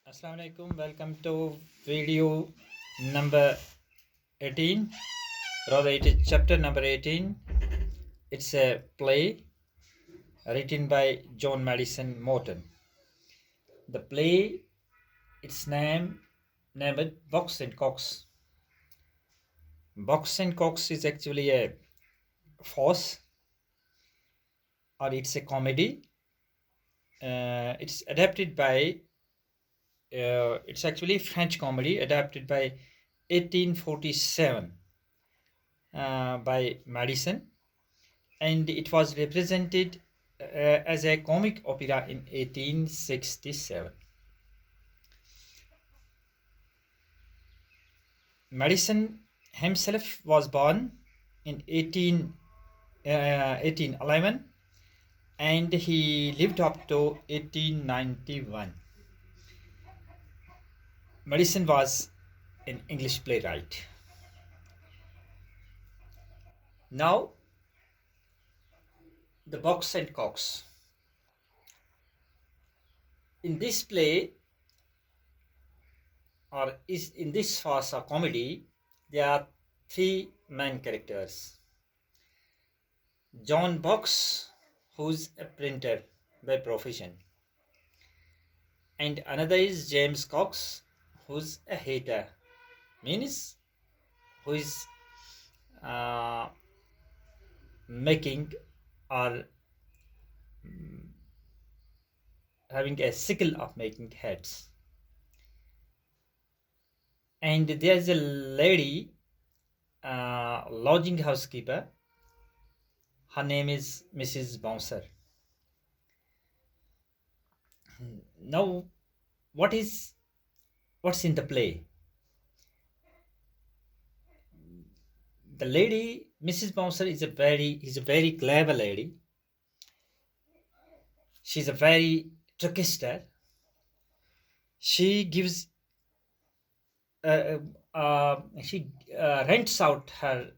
Assalamu alaikum. Welcome to video number 18. Rather, it is chapter number 18. It's a play written by John Madison Morton. The play, its named Box and Cox. Box and Cox is actually a farce, or it's a comedy. It's adapted by it's actually French comedy adapted by 1847 by Madison, and it was represented as a comic opera in 1867. Madison himself was born in 1811, and he lived up to 1891. Madison was an English playwright. Now, the Box and Cox. In this play, or is in this farce or comedy, there are three main characters. John Box, who's a printer by profession, and another is James Cox, who's a hater, means who is uh, making or having a skill of making heads. And there's a lady, lodging housekeeper. Her name is Mrs. Bouncer. Now, what's in the play? The lady, Mrs. Bouncer, is a very clever lady. She's a very trickster. She gives she rents out her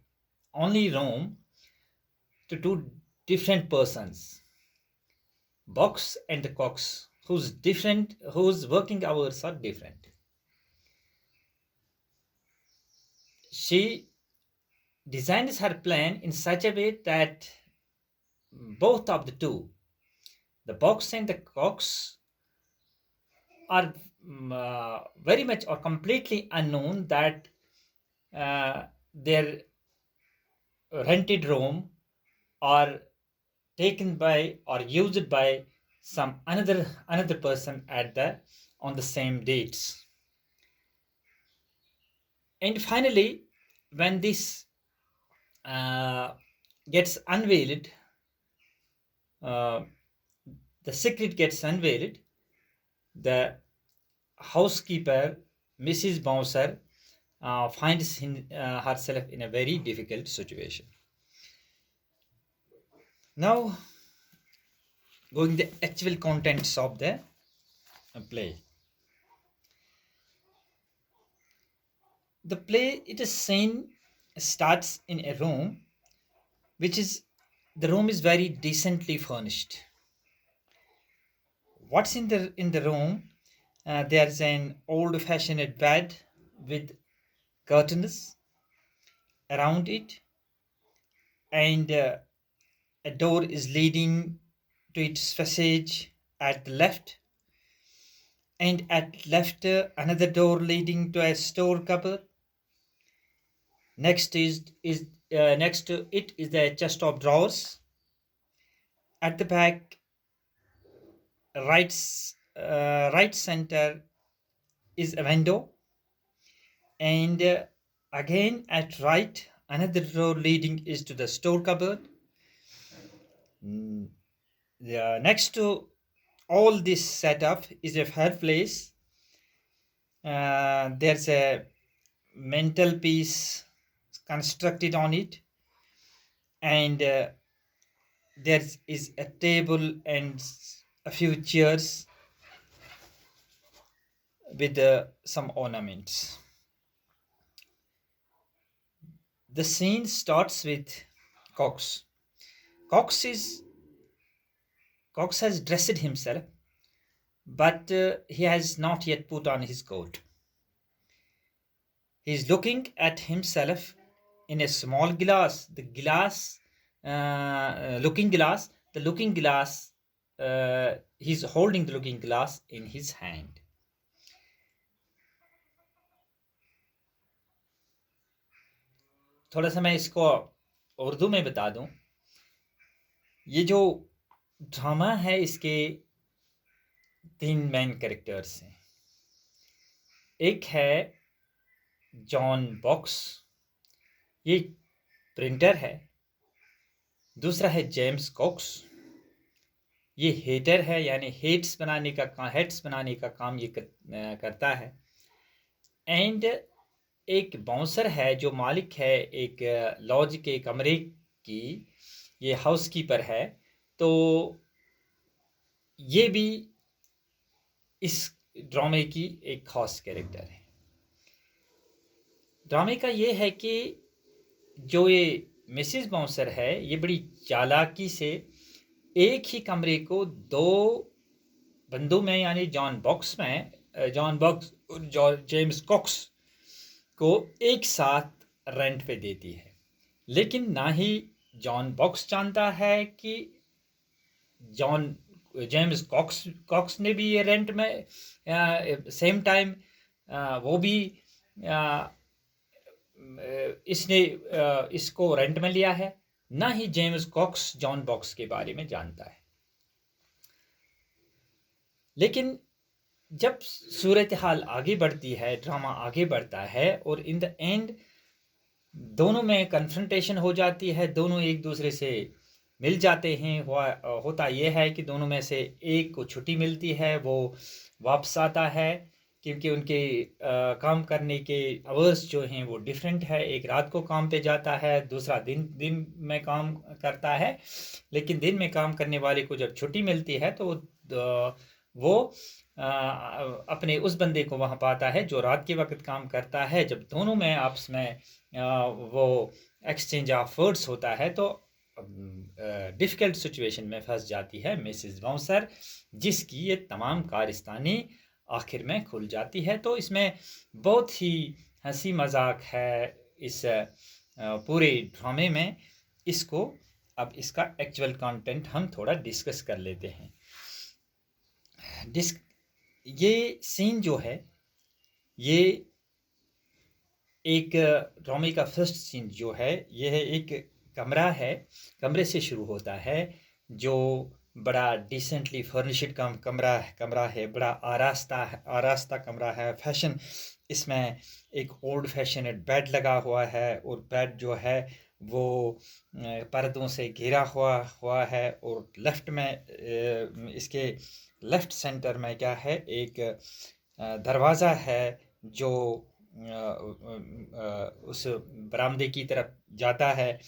only room to two different persons, Box and the Cox, whose working hours are different. She designs her plan in such a way that both of the two, the Box and the Cox, are very much or completely unknown that their rented room are taken by or used by some another person at the on the same dates. And finally, when this uh, gets unveiled, uh, the secret gets unveiled, the housekeeper, Mrs. Bouncer, finds herself in a very difficult situation. Now, going the actual contents of the play. The play, it is seen, starts in a room, which is the room is very decently furnished. What's in the room? There's an old-fashioned bed with curtains around it, and a door is leading to its passage at the left, and at left another door leading to a store cupboard. Next to it is the chest of drawers. At the back, right right center is a window, and again at right another door leading is to the store cupboard. Mm, next to all this setup is a fireplace. There's a mental piece constructed on it, and there is a table and a few chairs with some ornaments. The scene starts with Cox. Cox is Cox has dressed himself, but he has not yet put on his coat. He is looking at himself in a small glass. The glass, looking glass. The looking glass. He's holding the looking glass in his hand. थोड़ा सा मैं इसको उर्दू में बता दूं. ये जो drama है इसके 3 मेन कैरेक्टर्स हैं. एक है जॉन बॉक्स, ये प्रिंटर है. दूसरा है जेम्स कॉक्स, ये हेटर है, यानी हेड्स बनाने का काम ये करता है. एंड एक बाउंसर है जो मालिक है एक लॉज के कमरे की, ये हाउसकीपर है. तो ये भी इस ड्रामे की एक खास कैरेक्टर है. ड्रामे का ये है कि जो ये मिसेस बाउंसर है ये बड़ी चालाकी से एक ही कमरे को 2 बंदों में, यानी जॉन बॉक्स और जेम्स कॉक्स को एक साथ रेंट पे देती है. लेकिन ना ही जॉन बॉक्स जानता है कि जेम्स कॉक्स ने भी ये रेंट में सेम टाइम वो भी इसने इसको रेंट में लिया है. ना ही जेम्स कॉक्स जॉन बॉक्स के बारे में जानता है. लेकिन जब सूरत हाल आगे बढ़ती है, ड्रामा आगे बढ़ता है और इन द एंड दोनों में कन्फ्रंटेशन हो जाती है, दोनों एक दूसरे से मिल जाते हैं. होता यह है कि दोनों में से एक को छुट्टी मिलती है, वो वापस आता है क्योंकि उनके काम करने के आवर्स जो हैं वो डिफरेंट है. एक रात को काम पे जाता है, दूसरा दिन में काम करता है. लेकिन दिन में काम करने वाले को जब छुट्टी मिलती है तो वो अपने उस बंदे को वहाँ पाता है जो रात के वक्त काम करता है. जब दोनों में आपस में वो एक्सचेंज ऑफ वर्ड्स होता है तो डिफ़िकल्ट सिचुएशन में फंस जाती है मिसेस बाउंसर, जिसकी ये तमाम कारस्तानी आखिर में खुल जाती है. तो इसमें बहुत ही हंसी मजाक है इस पूरे ड्रामे में. अब इसका एक्चुअल कंटेंट हम थोड़ा डिस्कस कर लेते हैं. ये सीन जो है, ये एक ड्रामे का फर्स्ट सीन जो है, ये है एक कमरा है. कमरे से शुरू होता है जो बड़ा डिसेंटली फर्निश्ड कमरा है, बड़ा आरास्ता कमरा है, फैशन. इसमें एक ओल्ड फैशनेड बेड लगा हुआ है और बेड जो है वो पर्दों से घिरा हुआ है. और लेफ्ट में इसके लेफ्ट सेंटर में क्या है, एक दरवाज़ा है जो उस बरामदे की तरफ जाता है.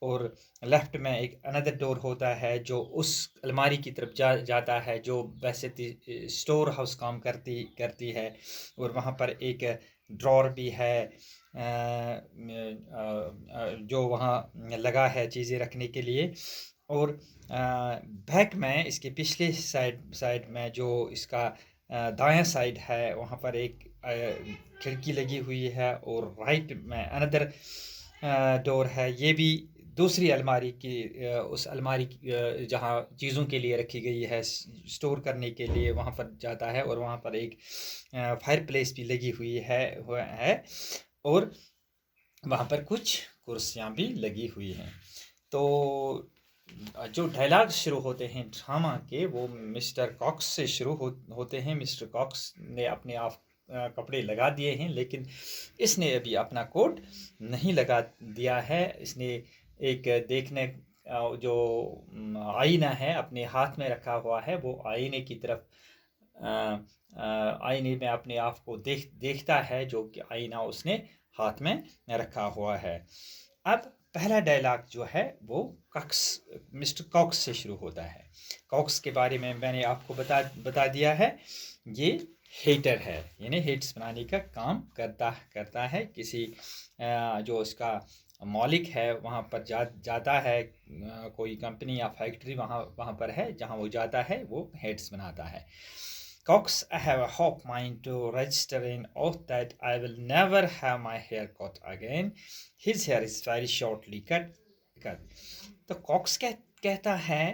और लेफ्ट में एक अनदर डोर होता है जो उस अलमारी की तरफ जाता है जो वैसे स्टोर हाउस काम करती है. और वहाँ पर एक ड्रॉर भी है जो वहाँ लगा है चीज़ें रखने के लिए. और बैक में इसके पिछले साइड में जो इसका दायां साइड है वहाँ पर एक खिड़की लगी हुई है. और राइट में अनदर डोर है, ये भी दूसरी अलमारी की उस अलमारी जहाँ चीज़ों के लिए रखी गई है स्टोर करने के लिए, वहाँ पर जाता है. और वहाँ पर एक फायर प्लेस भी लगी हुई है और वहाँ पर कुछ कुर्सियाँ भी लगी हुई हैं. तो जो डायलॉग शुरू होते हैं ड्रामा के वो मिस्टर कॉक्स से शुरू होते हैं. मिस्टर कॉक्स ने अपने आप कपड़े लगा दिए हैं, लेकिन इसने अभी अपना कोट नहीं लगा दिया है. इसने एक देखने जो आईना है अपने हाथ में रखा हुआ है, वो आईने की तरफ आईने में अपने आप को देखता है जो कि आईना उसने हाथ में रखा हुआ है. अब पहला डायलॉग जो है वो मिस्टर कॉक्स से शुरू होता है. कॉक्स के बारे में मैंने आपको बता दिया है. ये हेटर है, यानी हेट्स बनाने का काम करता है. किसी जो इसका मालिक है वहाँ पर जाता है, कोई कंपनी या फैक्ट्री वहाँ पर है जहाँ वो जाता है, वो हेट्स बनाता है. Cox, I have a hope mind to register an oath that I will never have my hair cut again. His hair is very shortly cut. तो कॉक्स कहता है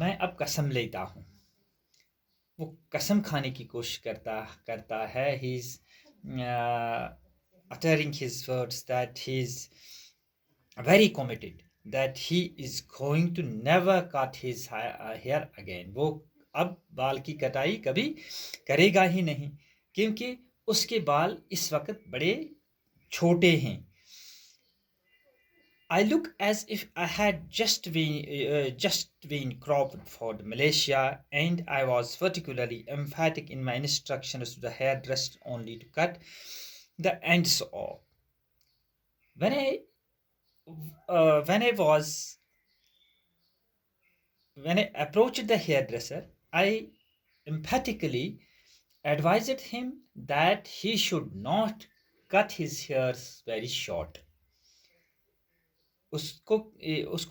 मैं अब कसम लेता हूँ. वो कसम खाने की कोशिश करता है. He is uttering his words that he is very committed, that he is going to never cut his hair again. वो अब बाल की कटाई कभी करेगा ही नहीं, क्योंकि उसके बाल इस वक्त बड़े छोटे हैं. I look as if I had just been cropped for Malaysia, and I was particularly emphatic in my instructions to the hairdresser only to cut the ends off. When I approached the hairdresser, I emphatically advised him that he should not cut his hairs very short. उसको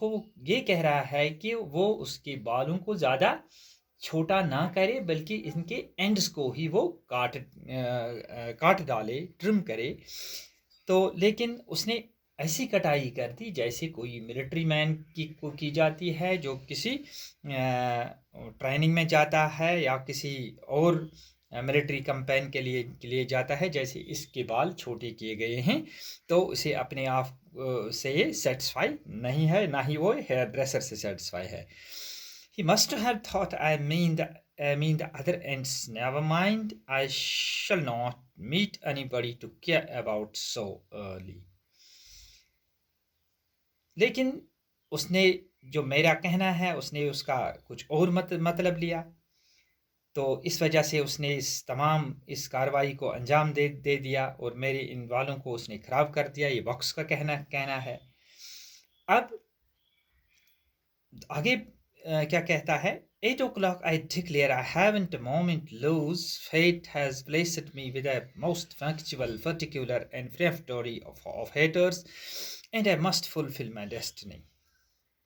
वो ये कह रहा है कि वो उसके बालों को ज़्यादा छोटा ना करे, बल्कि इनके एंड्स को ही वो काट डाले, ट्रिम करे. तो लेकिन उसने ऐसी कटाई कर दी जैसे कोई मिलिट्री मैन की जाती है, जो किसी ट्रेनिंग में जाता है या किसी और मिलिट्री कैंपेन के लिए जाता है. जैसे इसके बाल छोटे किए गए हैं, तो उसे अपने आप से ये सेटिस्फाई नहीं है, ना ही वो हेयर ड्रेसर से सेटिस्फाई है. He must have thought I mean the other ends. Never mind, I shall not meet anybody to care about so early. लेकिन उसने जो मेरा कहना है, उसने उसका कुछ और मतलब लिया. तो इस वजह से उसने इस कार्रवाई को अंजाम दे दिया और मेरे इन बालों को उसने ख़राब कर दिया. ये बॉक्स का कहना है. अब आगे क्या कहता है. 8 o'clock I declare I haven't a moment lose. Fate has blessed me with a most punctual, particular and peremptory of haters, and I must fulfill my destiny.